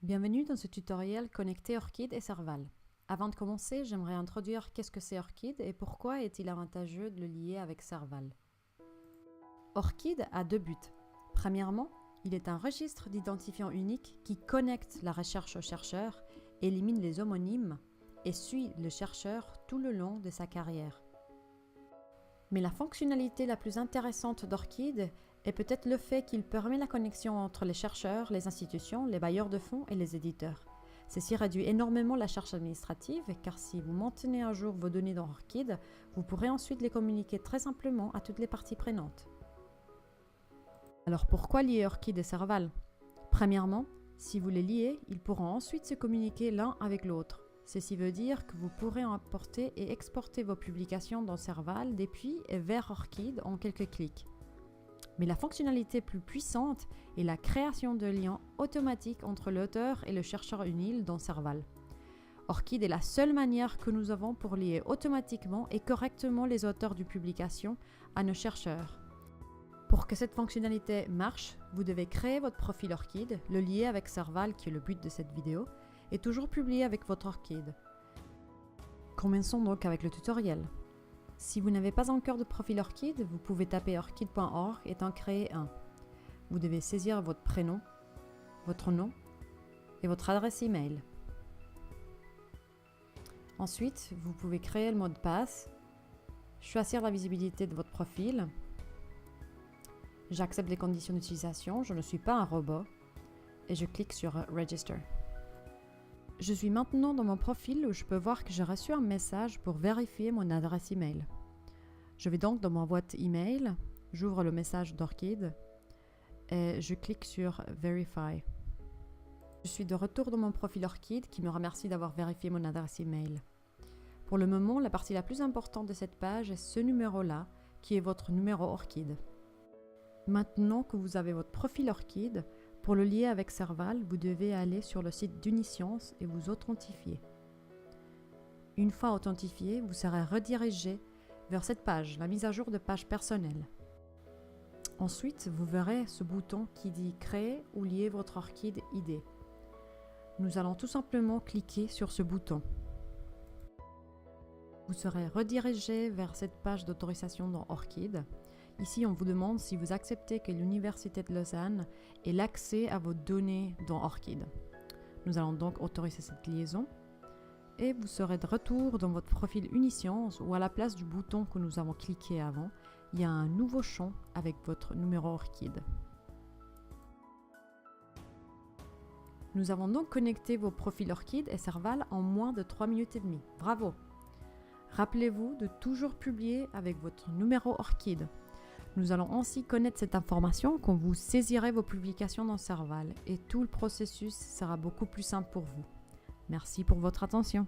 Bienvenue dans ce tutoriel connecté Orchid et Serval. Avant de commencer, j'aimerais introduire qu'est-ce que c'est Orchid et pourquoi est-il avantageux de le lier avec Serval. Orchid a deux buts. Premièrement, il est un registre d'identifiants unique qui connecte la recherche au chercheur, élimine les homonymes et suit le chercheur tout le long de sa carrière. Mais la fonctionnalité la plus intéressante d'Orchid est peut-être le fait qu'il permet la connexion entre les chercheurs, les institutions, les bailleurs de fonds et les éditeurs. Ceci réduit énormément la charge administrative car si vous maintenez à jour vos données dans Orchid, vous pourrez ensuite les communiquer très simplement à toutes les parties prenantes. Alors pourquoi lier Orchid et Serval? Premièrement, si vous les liez, ils pourront ensuite se communiquer l'un avec l'autre. Ceci veut dire que vous pourrez importer et exporter vos publications dans Serval depuis et vers Orchid en quelques clics. Mais la fonctionnalité plus puissante est la création de liens automatiques entre l'auteur et le chercheur UNIL dans Serval. Orchid est la seule manière que nous avons pour lier automatiquement et correctement les auteurs d'une publication à nos chercheurs. Pour que cette fonctionnalité marche, vous devez créer votre profil Orchid, le lier avec Serval qui est le but de cette vidéo, et toujours publier avec votre Orchid. Commençons donc avec le tutoriel. Si vous n'avez pas encore de profil Orchid, vous pouvez taper orchid.org et en créer un. Vous devez saisir votre prénom, votre nom et votre adresse email. Ensuite, vous pouvez créer le mot de passe, choisir la visibilité de votre profil. J'accepte les conditions d'utilisation, je ne suis pas un robot et je clique sur Register. Je suis maintenant dans mon profil où je peux voir que j'ai reçu un message pour vérifier mon adresse email. Je vais donc dans ma boîte email, j'ouvre le message d'Orchid et je clique sur Verify. Je suis de retour dans mon profil Orchid qui me remercie d'avoir vérifié mon adresse email. Pour le moment, la partie la plus importante de cette page est ce numéro-là qui est votre numéro Orchid. Maintenant que vous avez votre profil Orchid, pour le lier avec Serval, vous devez aller sur le site d'Uniscience et vous authentifier. Une fois authentifié, vous serez redirigé vers cette page, la mise à jour de page personnelle. Ensuite, vous verrez ce bouton qui dit « Créer ou lier votre Orchid ID ». Nous allons tout simplement cliquer sur ce bouton. Vous serez redirigé vers cette page d'autorisation dans Orchid. Ici, on vous demande si vous acceptez que l'Université de Lausanne ait l'accès à vos données dans Orchid. Nous allons donc autoriser cette liaison et vous serez de retour dans votre profil Uniscience où à la place du bouton que nous avons cliqué avant, il y a un nouveau champ avec votre numéro Orchid. Nous avons donc connecté vos profils Orchid et Serval en moins de 3 minutes et demie. Bravo! Rappelez-vous de toujours publier avec votre numéro Orchid. Nous allons ainsi connaître cette information quand vous saisirez vos publications dans Serval et tout le processus sera beaucoup plus simple pour vous. Merci pour votre attention.